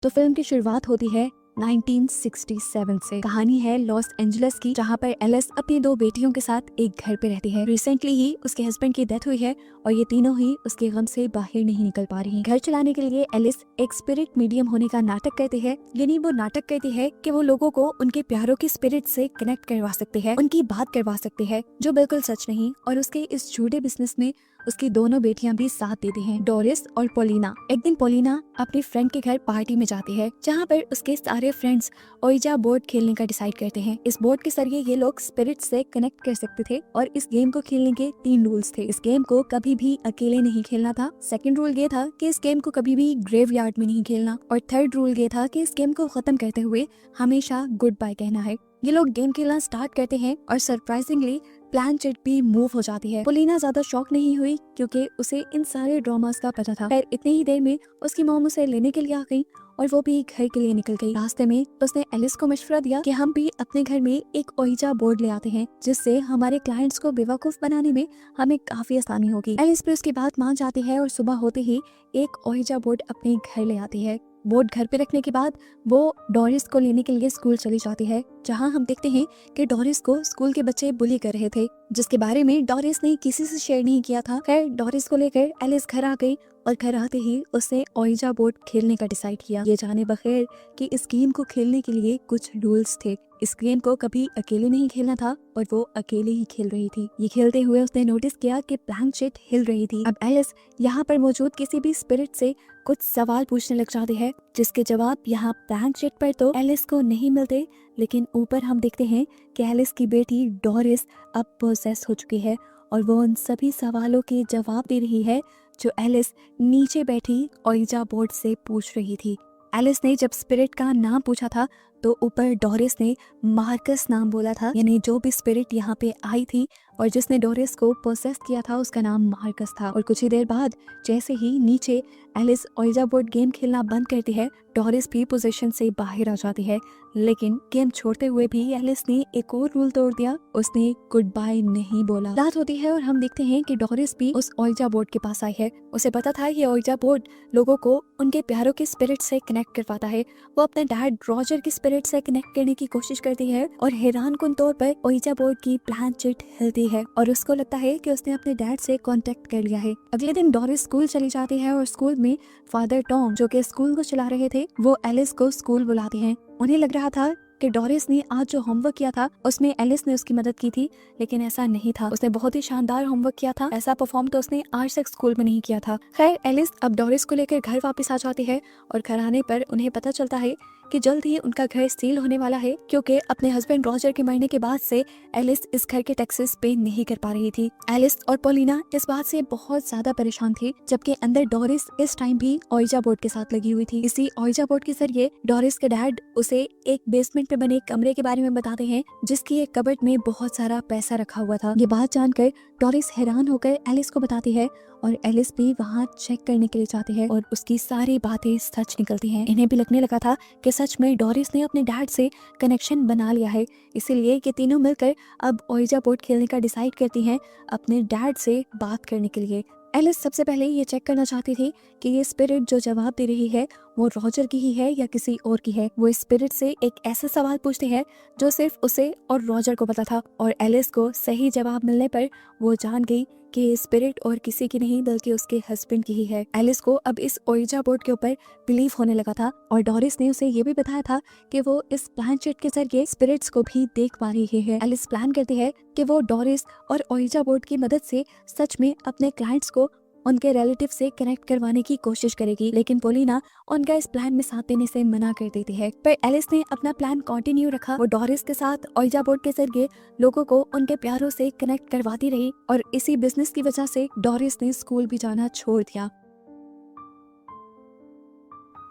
तो फिल्म की शुरुआत होती है 1967 से। कहानी है लॉस एंजलिस की, जहाँ पर एलिस अपनी दो बेटियों के साथ एक घर पे रहती है। रिसेंटली ही उसके हस्बैंड की डेथ हुई है और ये तीनों ही उसके गम से बाहर नहीं निकल पा रही। घर चलाने के लिए एलिस एक स्पिरिट मीडियम होने का नाटक करती है, यानी वो नाटक करती है कि वो लोगों को उनके प्यारों की स्पिरिट से कनेक्ट करवा सकती है, उनकी बात करवा सकती है, जो बिल्कुल सच नहीं। और उसके इस झूठे बिजनेस में उसकी दोनों बेटियां भी साथ देती हैं, डोरिस और पोलिना। एक दिन पोलिना अपनी फ्रेंड के घर पार्टी में जाती है, जहाँ पर उसके सारे फ्रेंड्स ओइजा बोर्ड खेलने का डिसाइड करते हैं। इस बोर्ड के जरिए ये लोग स्पिरिट से कनेक्ट कर सकते थे और इस गेम को खेलने के 3 रूल्स थे। इस गेम को कभी भी अकेले नहीं खेलना था। सेकंड रूल ये था कि इस गेम को कभी भी ग्रेवयार्ड में नहीं खेलना, और थर्ड रूल ये था कि इस गेम को खत्म करते हुए हमेशा गुड बाय कहना है। ये लोग गेम खेलना स्टार्ट करते हैं और सरप्राइजिंगली प्लान चिट भी मूव हो जाती है। पोलिना ज्यादा शॉक नहीं हुई क्योंकि उसे इन सारे ड्रामास का पता था। फिर इतनी ही देर में उसकी मॉम उसे लेने के लिए आ गई और वो भी घर के लिए निकल गई। रास्ते में उसने एलिस को मशवरा दिया कि हम भी अपने घर में एक ओइजा बोर्ड ले आते हैं, जिससे हमारे क्लाइंट्स को बेवकूफ बनाने में हमें काफी आसानी होगी। एलिस भी उसकी बात मान जाती है और सुबह होते ही एक ओइजा बोर्ड अपने घर ले आती है। बोर्ड घर पे रखने के बाद वो डोरिस को लेने के लिए स्कूल चली जाती है, जहां हम देखते हैं कि डोरिस को स्कूल के बच्चे बुली कर रहे थे, जिसके बारे में डोरिस ने किसी से शेयर नहीं किया था। खैर डोरिस को लेकर एलिस घर आ गई और घर आते ही उसने ओइजा बोर्ड खेलने का डिसाइड किया, ये जाने बगैर कि इस गेम को खेलने के लिए कुछ रूल्स थे। इस गेम को कभी अकेले नहीं खेलना था और वो अकेले ही खेल रही थी। ये खेलते हुए उसने नोटिस किया कि प्लैंक शीट हिल रही थी। अब एलिस यहाँ पर मौजूद किसी भी स्पिरिट से कुछ सवाल पूछने लग जाती है, जिसके जवाब यहाँ प्लैंक शीट पर तो एलिस को नहीं मिलते, लेकिन ऊपर हम देखते हैं कि एलिस की बेटी डोरिस अब पोसेस हो चुकी है और वो उन सभी सवालों के जवाब दे रही है जो एलिस नीचे बैठी ओइजा बोर्ड से पूछ रही थी। एलिस ने जब स्पिरिट का नाम पूछा था तो ऊपर डोरिस ने मार्कस नाम बोला था, यानी जो भी स्पिरिट यहाँ पे आई थी और जिसने डोरिस को पोसेस किया था उसका नाम मार्कस था। और कुछ ही देर बाद जैसे ही नीचे एलिस ओइजा बोर्ड गेम खेलना बंद करती है, डोरिस भी पोजीशन से बाहर आ जाती है। लेकिन गेम छोड़ते हुए भी एलिस ने एक और रूल तोड़ दिया, उसने गुड बाय नहीं बोला। रात होती है और हम देखते हैं कि डोरिस भी उस ओइजा बोर्ड के पास आई है। उसे पता था ये ओइजा बोर्ड लोगों को उनके प्यारों के स्पिरिट से कनेक्ट करवाता है। वो अपने डैड रॉजर की स्पिरिट से कनेक्ट करने की कोशिश करती है और हैरानकुन तौर पर ओइजा बोर्ड की प्लान चिट हिलती है और उसको लगता है कि उसने अपने डैड से कांटेक्ट कर लिया है। अगले दिन डोरिस स्कूल चली जाती है और स्कूल में फादर टॉम, जो कि स्कूल को चला रहे थे, वो एलिस को स्कूल बुलाते हैं। उन्हें लग रहा था कि डोरिस ने आज जो होमवर्क किया था उसमें एलिस ने उसकी मदद की थी, लेकिन ऐसा नहीं था। उसने बहुत ही शानदार होमवर्क किया था, ऐसा परफॉर्म तो उसने आज तक स्कूल में नहीं किया था। खैर एलिस अब डोरिस को लेकर घर वापस आ जाती है और घर आने पर उन्हें पता चलता है कि जल्द ही उनका घर सील होने वाला है, क्योंकि अपने हस्बैंड रॉजर के मरने के बाद से एलिस इस घर के टैक्सेस पे नहीं कर पा रही थी। एलिस और पोलिना इस बात से बहुत ज्यादा परेशान थी, जबकि अंदर डोरिस इस टाइम भी ओइजा बोर्ड के साथ लगी हुई थी। इसी ओइजा बोर्ड के जरिए डोरिस के डैड उसे एक बेसमेंट पे बने कमरे के बारे में बताते हैं, जिसकी एक कबर्ड में बहुत सारा पैसा रखा हुआ था। ये बात जानकर डोरिस हैरान होकर एलिस को बताती है और एलिस भी वहाँ चेक करने के लिए जाती है और उसकी सारी बातें सच निकलती हैं। इन्हें भी लगने लगा था कि सच में डोरिस ने अपने डैड से कनेक्शन बना लिया है, इसीलिए ये तीनों मिलकर अब ओइजा बोर्ड खेलने का डिसाइड करती हैं अपने डैड से बात करने के लिए। एलिस सबसे पहले ये चेक करना चाहती थी कि ये स्पिरिट जो जवाब दे रही है वो रॉजर की ही है या किसी और की है। वो इस स्पिरिट से एक ऐसा सवाल पूछती है जो सिर्फ उसे और रॉजर को पता था, और एलिस को सही जवाब मिलने पर वो जान गई कि ये स्पिरिट और किसी की नहीं बल्कि उसके हस्बैंड की ही है। एलिस को अब इस ओइजा बोर्ड के ऊपर बिलीव होने लगा था और डोरिस ने उसे ये भी बताया था कि वो इस प्लान चिट के जरिए स्पिरिट्स को भी देख पा रही है। एलिस प्लान करती है कि वो डोरिस और ओइजा बोर्ड की मदद से सच में अपने क्लाइंट्स को उनके रिलेटिव से कनेक्ट करवाने की कोशिश करेगी, लेकिन पोलिना उनका इस प्लान में साथ देने से मना कर देती है। पर एलिस ने अपना प्लान कंटिन्यू रखा। वो डोरिस के साथ ओइजा बोर्ड के जरिए लोगों को उनके प्यारों से कनेक्ट करवाती रही और इसी बिजनेस की वजह से डोरिस ने स्कूल भी जाना छोड़ दिया।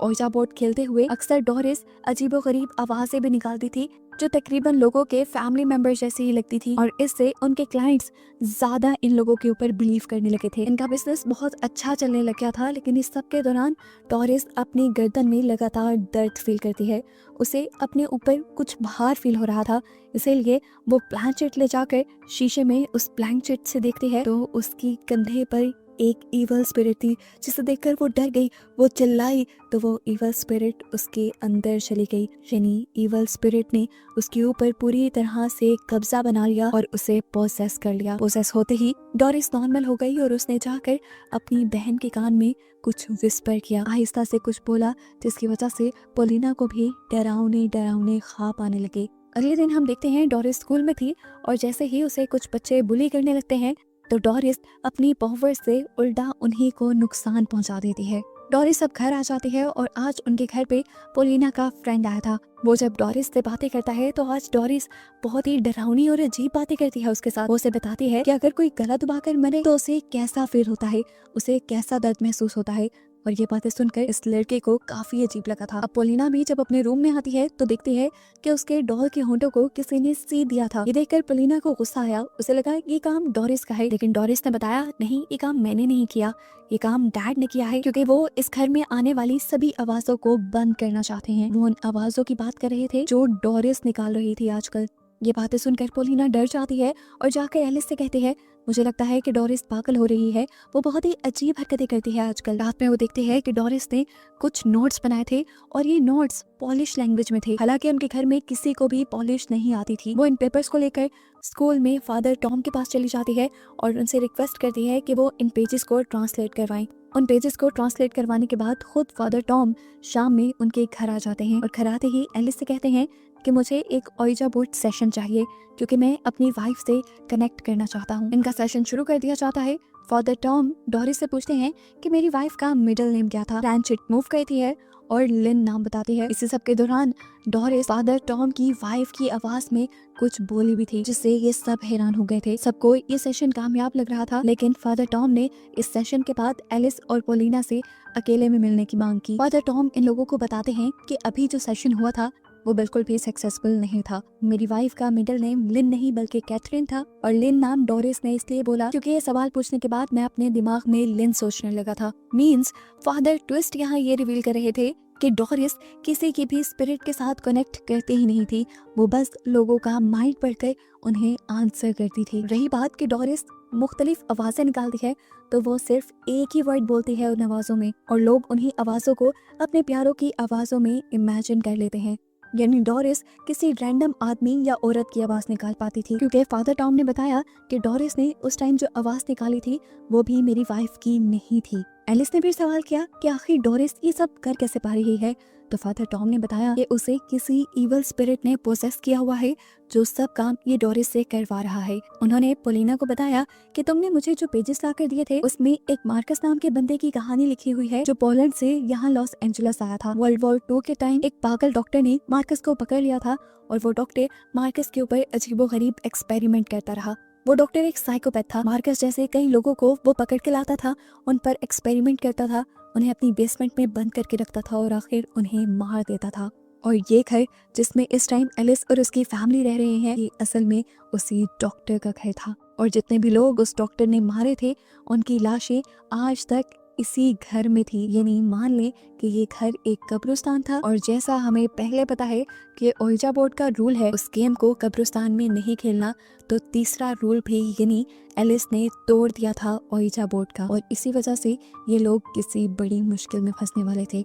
ओइजा बोर्ड खेलते हुए अक्सर डोरिस अजीबोगरीब आवाजें भी निकालती थी, जो तकरीबन लोगों के फैमिली मेंबर जैसी ही लगती थी, और इससे उनके क्लाइंट्स ज्यादा इन लोगों के ऊपर बिलीव करने लगे थे। इनका बिजनेस बहुत अच्छा चलने लग गया था, लेकिन इस सब के दौरान डोरिस अपनी गर्दन में लगातार दर्द फील करती है। उसे अपने ऊपर कुछ भार फील हो रहा था, इसीलिए वो प्लान चिट ले जाकर शीशे में उस प्लान चिट से देखती है तो उसकी कंधे पर एक ईवल स्पिरिट थी जिसे देखकर वो डर गई। वो चिल्लाई तो वो ईवल स्पिरिट उसके अंदर चली गई, यानी ईवल स्पिरिट ने उसके ऊपर पूरी तरह से कब्जा बना लिया और उसे पोसेस कर लिया। पोसेस होते ही डोरिस नॉर्मल हो गई और उसने जाकर अपनी बहन के कान में कुछ विस्पर किया, आहिस्ता से कुछ बोला, जिसकी वजह से पोलिना को भी डरावने डरावने ख्वाब आने लगे। अगले दिन हम देखते हैं डोरिस स्कूल में थी और जैसे ही उसे कुछ बच्चे बुली करने लगते हैं तो डोरिस अपनी पावर से उल्टा उन्हीं को नुकसान पहुंचा देती है। डोरिस अब घर आ जाती है और आज उनके घर पे पोलिना का फ्रेंड आया था। वो जब डोरिस से बातें करता है तो आज डोरिस बहुत ही डरावनी और अजीब बातें करती है उसके साथ। वो उसे बताती है कि अगर कोई गला दबाकर मरे तो उसे कैसा फील होता है, उसे कैसा दर्द महसूस होता है। और ये बातें सुनकर इस लड़के को काफी अजीब लगा था। अब पोलिना भी जब अपने रूम में आती है तो देखती है कि उसके डॉल के होंठों को किसी ने सी दिया था। ये देखकर पोलिना को गुस्सा आया, उसे लगा ये काम डोरिस का है, लेकिन डोरिस ने बताया नहीं, ये काम मैंने नहीं किया, ये काम डैड ने किया है, क्योंकि वो इस घर में आने वाली सभी आवाजों को बंद करना चाहते हैं। वो उन आवाजों की बात कर रहे थे जो डोरिस निकाल रही थी आजकल। ये बातें सुनकर पोलिना डर जाती है और जाकर एलिस से कहती है मुझे लगता है कि डोरिस पागल हो रही है, वो बहुत ही अजीब हरकतें करती है आजकल। रात में वो देखती है कि डोरिस ने कुछ नोट्स बनाए थे और ये नोट्स पॉलिश लैंग्वेज में थे। हालांकि उनके घर में किसी को भी पॉलिश नहीं आती थी। वो इन पेपर्स को लेकर स्कूल में फादर टॉम के पास चली जाती है और उनसे रिक्वेस्ट करती है कि वो इन पेजेस को ट्रांसलेट करवाएं। उन पेजेस को ट्रांसलेट करवाने के बाद खुद फादर टॉम शाम में उनके घर आ जाते हैं और घर आते ही एलिस से कहते हैं कि मुझे एक ओइजा बोर्ड सेशन चाहिए क्योंकि मैं अपनी वाइफ से कनेक्ट करना चाहता हूँ। इनका सेशन शुरू कर दिया जाता है। फादर टॉम डोरिस से पूछते हैं कि मेरी वाइफ का मिडिल नेम क्या था। ब्रांचिट मूव कहती है और लिन नाम बताती है। इसी सब के दौरान डोरिस फादर टॉम की वाइफ की आवाज में कुछ बोली भी थी, जिससे ये सब हैरान हो गए थे। सबको ये सेशन कामयाब लग रहा था, लेकिन फादर टॉम ने इस सेशन के बाद एलिस और पोलिना से अकेले में मिलने की मांग की। फादर टॉम इन लोगों को बताते हैं कि अभी जो सेशन हुआ था वो बिल्कुल भी सक्सेसफुल नहीं था। मेरी वाइफ का मिडिल नेम लिन नहीं बल्कि कैथरीन था और लिन नाम डोरिस ने इसलिए बोला क्योंकि ये सवाल पूछने के बाद मैं अपने दिमाग में लिन सोचने लगा था। मींस फादर ट्विस्ट यहाँ ये रिवील कर रहे थे कि डोरिस किसी की भी स्पिरिट के साथ कनेक्ट करती ही नहीं थी, वो बस लोगों का माइंड पढ़कर उन्हें आंसर करती थी। रही बात कि डोरिस मुख्तलिफ आवाजें निकालती है तो वो सिर्फ एक ही वर्ड बोलती है उन आवाजों में और लोग उन्हीं आवाजों को अपने प्यारों की आवाजों में इमेजिन कर लेते हैं। यानी डोरिस किसी रैंडम आदमी या औरत की आवाज निकाल पाती थी, क्योंकि फादर टॉम ने बताया कि डोरिस ने उस टाइम जो आवाज निकाली थी वो भी मेरी वाइफ की नहीं थी। एलिस ने भी सवाल किया कि आखिर डोरिस ये सब कर कैसे पा रही है, तो फादर टॉम ने बताया कि उसे किसी इवल स्पिरिट ने पोसेस किया हुआ है जो सब काम ये डोरिस से करवा रहा है। उन्होंने पोलिना को बताया कि तुमने मुझे जो पेजेस लाकर दिए थे उसमें एक मार्कस नाम के बंदे की कहानी लिखी हुई है जो पोलैंड से यहाँ लॉस एंजेलिस आया था। वर्ल्ड वॉर 2 के टाइम एक पागल डॉक्टर ने मार्कस को पकड़ लिया था और वो डॉक्टर मार्कस के ऊपर अजीबोगरीब एक्सपेरिमेंट करता रहा। वो डॉक्टर एक साइकोपैथ था। मार्कस जैसे कई लोगों को वो पकड़ के लाता था, उन पर एक्सपेरिमेंट करता था, उन्हें अपनी बेसमेंट में बंद करके रखता था और आखिर उन्हें मार देता था। और ये घर जिसमें इस टाइम एलिस और उसकी फैमिली रह रहे हैं, ये असल में उसी डॉक्टर का घर था। और जितने भी लोग उस डॉक्टर ने मारे थे उनकी लाशें आज तक इसी घर में थी। यानी मान ले कि ये घर एक कब्रिस्तान था। और जैसा हमें पहले पता है कि ओइजा बोर्ड का रूल है उस गेम को कब्रिस्तान में नहीं खेलना, तो तीसरा रूल भी यानी एलिस ने तोड़ दिया था ओइजा बोर्ड का, और इसी वजह से ये लोग किसी बड़ी मुश्किल में फंसने वाले थे।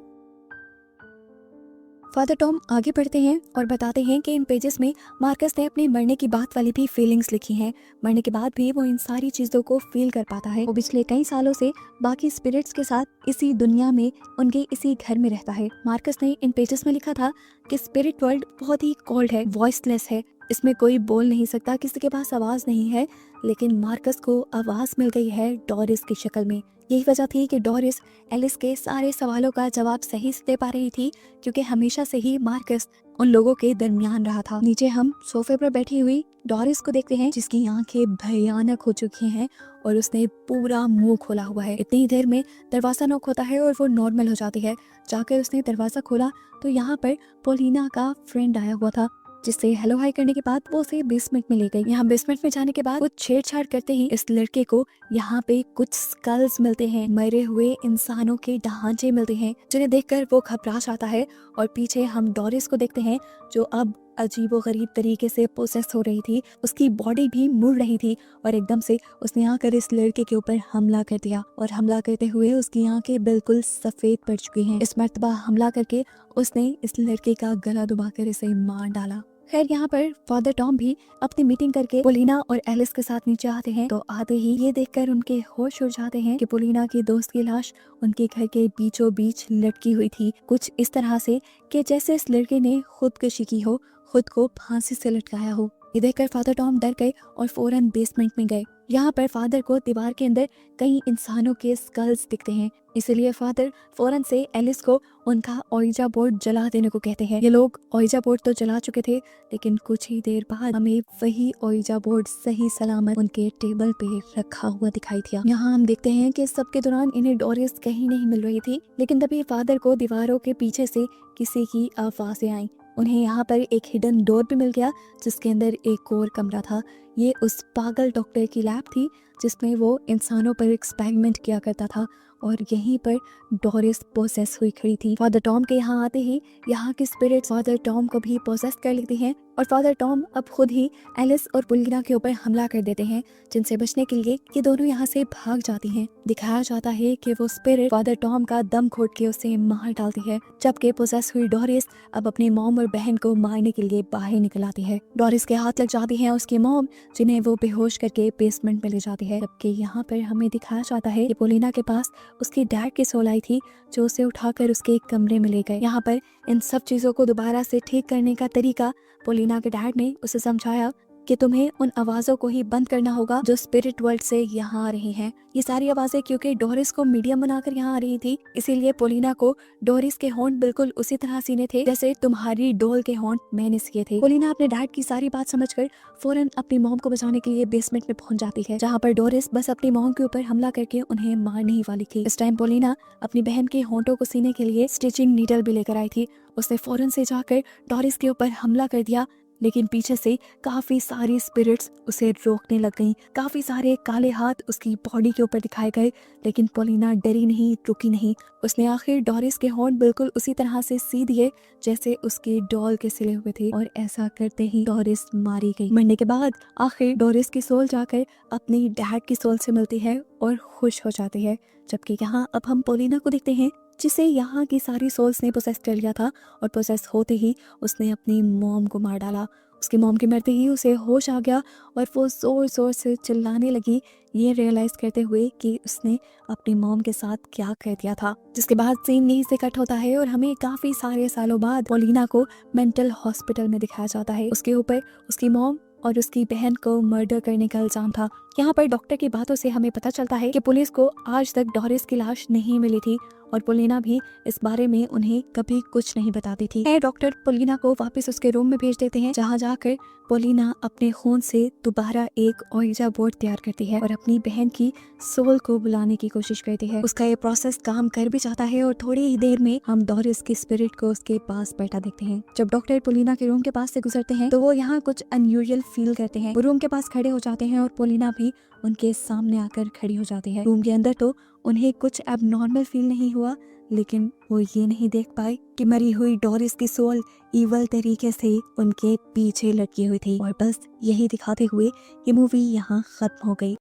फादर टॉम आगे बढ़ते हैं और बताते हैं कि इन पेजेस में मार्कस ने अपने मरने की बात वाली भी फीलिंग्स लिखी हैं। मरने के बाद भी वो इन सारी चीज़ों को फील कर पाता है। वो पिछले कई सालों से बाकी स्पिरिट्स के साथ इसी दुनिया में उनके इसी घर में रहता है। मार्कस ने इन पेजेस में लिखा था कि स्पिरिट वर्ल्ड बहुत ही कोल्ड है, वॉइसलेस है, इसमें कोई बोल नहीं सकता, किसी के पास आवाज़ नहीं है, लेकिन मार्कस को आवाज़ मिल गई है डोरिस की शक्ल में। यही वजह थी कि डोरिस एलिस के सारे सवालों का जवाब सही से दे पा रही थी, क्योंकि हमेशा से ही मार्कस उन लोगों के दरमियान रहा था। नीचे हम सोफे पर बैठी हुई डोरिस को देखते हैं जिसकी आंखें भयानक हो चुकी हैं और उसने पूरा मुंह खोला हुआ है। इतनी देर में दरवाज़ा नॉक होता है और वो नॉर्मल हो जाती है। जाकर उसने दरवाज़ा खोला तो यहाँ पर पोलिना का फ्रेंड आया हुआ था, जिससे हेलो हाई करने के बाद वो उसे बेसमेंट में ले गई। यहाँ बेसमेंट में जाने के बाद कुछ छेड़छाड़ करते ही इस लड़के को यहाँ पे कुछ स्कल्स मिलते हैं, मरे हुए इंसानों के ढांचे मिलते हैं, जिन्हें देखकर वो घबरा जाता है। और पीछे हम डोरिस को देखते हैं जो अब अजीबोगरीब तरीके से प्रोसेस हो रही थी, उसकी बॉडी भी मुड़ रही थी और एकदम से उसने आकर इस लड़के के ऊपर हमला कर दिया और हमला करते हुए उसकी आंखें बिल्कुल सफेद पड़ चुकी हैं। इस मर्तबा हमला करके उसने इस लड़के का गला दबाकर इसे मार डाला। खैर यहाँ पर फादर टॉम भी अपनी मीटिंग करके पोलिना और एलिस के साथ नीचे आते हैं, तो आते ही ये देखकर उनके होश उड़ जाते हैं कि पोलिना की दोस्त की लाश उनके घर के बीचों बीच लटकी हुई थी, कुछ इस तरह से कि जैसे इस लड़के ने खुदकुशी की हो, खुद को फांसी से लटकाया हो। ये देखकर फादर टॉम डर गए और फौरन बेसमेंट में गए। यहाँ पर फादर को दीवार के अंदर कई इंसानों के स्कल्स दिखते हैं, इसलिए फादर फौरन से एलिस को उनका ओइजा बोर्ड जला देने को कहते हैं। ये लोग ओइजा बोर्ड तो जला चुके थे, लेकिन कुछ ही देर बाद हमें वही ओइजा बोर्ड सही सलामत उनके टेबल पे रखा हुआ दिखाई दिया। यहाँ हम देखते हैं कि सबके दौरान इन्हें डोरिस कहीं नहीं मिल रही थी, लेकिन तभी फादर को दीवारों के पीछे से किसी की आवाजें आई। उन्हें यहाँ पर एक हिडन डोर भी मिल गया जिसके अंदर एक और कमरा था। ये उस पागल डॉक्टर की लैब थी जिसमें वो इंसानों पर एक्सपेरिमेंट किया करता था और यहीं पर डोरिस पोसेस हुई खड़ी थी। फादर टॉम के यहाँ आते ही यहाँ की स्पिरिट फादर टॉम को भी पोसेस कर लेती हैं और फादर टॉम अब खुद ही एलिस और पोलिना के ऊपर हमला कर देते हैं, जिनसे बचने के लिए ये दोनों यहाँ से भाग जाती हैं। दिखाया जाता है कि वो स्पिरिट फादर टॉम का दम घोट के उसे मार डालती है, जबकि पोसेस हुई डोरिस अब अपनी मॉम और बहन को मारने के लिए बाहर निकल आती है। डोरिस के हाथ लग जाती है उसकी मॉम, जिन्हें वो बेहोश करके बेसमेंट में ले जाती है। जबकि यहाँ पर हमें दिखाया जाता है कि पोलिना के पास उसकी डैड की सोल आई थी, जो उसे उठाकर उसके एक कमरे में ले गए। यहाँ पर इन सब चीजों को दोबारा से ठीक करने का तरीका पोलिना के डैड ने उसे समझाया कि तुम्हें उन आवाजों को ही बंद करना होगा जो स्पिरिट वर्ल्ड से यहाँ आ रही हैं। ये सारी आवाजें क्योंकि डोरिस को मीडियम बनाकर यहाँ आ रही थी, इसीलिए पोलिना को डोरिस के हॉर्न बिल्कुल उसी तरह सीने थे जैसे तुम्हारी डोल के हॉर्न मैंने सीए थे। पोलिना अपने डैड की सारी बात समझकर फौरन अपनी मॉम को बचाने के लिए बेसमेंट में पहुंच जाती है, जहाँ पर डोरिस बस अपनी मॉम के ऊपर हमला करके उन्हें मारने ही वाली थी। इस टाइम पोलिना अपनी बहन के होंठों को सीने के लिए स्टिचिंग नीडल भी लेकर आई थी। उसने फौरन से जाकर डोरिस के ऊपर हमला कर दिया, लेकिन पीछे से काफी सारी स्पिरिट्स उसे रोकने लग गईं। काफी सारे काले हाथ उसकी बॉडी के ऊपर दिखाए गए, लेकिन पोलिना डरी नहीं, रुकी नहीं। उसने आखिर डोरिस के हॉर्न बिल्कुल उसी तरह से सी दिए जैसे उसके डॉल के सिले हुए थे, और ऐसा करते ही डोरिस मारी गई। मरने के बाद आखिर डोरिस की सोल जाकर अपनी डैड की सोल से मिलती है और खुश हो जाती है। जबकि यहाँ अब हम पोलिना को देखते हैं, जिसे यहाँ की सारी सोल्स ने पोसेस कर लिया था, और पोसेस होते ही उसने अपनी मॉम को मार डाला। उसकी मॉम के मरते ही उसे होश आ गया और वो जोर जोर से चिल्लाने लगी, ये रियलाइज करते हुए कि उसने अपनी मॉम के साथ क्या कर दिया था। जिसके बाद सीन यहीं से कट होता है और हमें काफी सारे सालों बाद पोलिना को मेंटल हॉस्पिटल में दिखाया जाता है। उसके ऊपर उसकी मॉम और उसकी बहन को मर्डर करने का इल्जाम था। यहाँ पर डॉक्टर की बातों से हमें पता चलता है कि पुलिस को आज तक डोरिस की लाश नहीं मिली थी और पोलिना भी इस बारे में उन्हें कभी कुछ नहीं बताती थी। डॉक्टर पोलिना को वापस उसके रूम में भेज देते हैं, जहाँ जाकर पोलिना अपने खून से दोबारा एक ओइजा बोर्ड तैयार करती है और अपनी बहन की सोल को बुलाने की कोशिश करती है। उसका ये प्रोसेस काम कर भी जाता है और थोड़ी ही देर में हम डोरिस की स्पिरिट को उसके पास बैठा देखते हैं। जब डॉक्टर पोलिना के रूम के पास से गुजरते हैं तो वो यहाँ कुछ अनयूजुअल फील करते हैं। वो रूम के पास खड़े हो जाते हैं और पोलिना भी उनके सामने आकर खड़ी हो जाती है। रूम के अंदर तो उन्हें कुछ एबनॉर्मल फील नहीं हुआ, लेकिन वो ये नहीं देख पाए कि मरी हुई डोरिस की सोल इवल तरीके से उनके पीछे लटकी हुई थी। और बस यही दिखाते हुए ये मूवी यहाँ खत्म हो गई।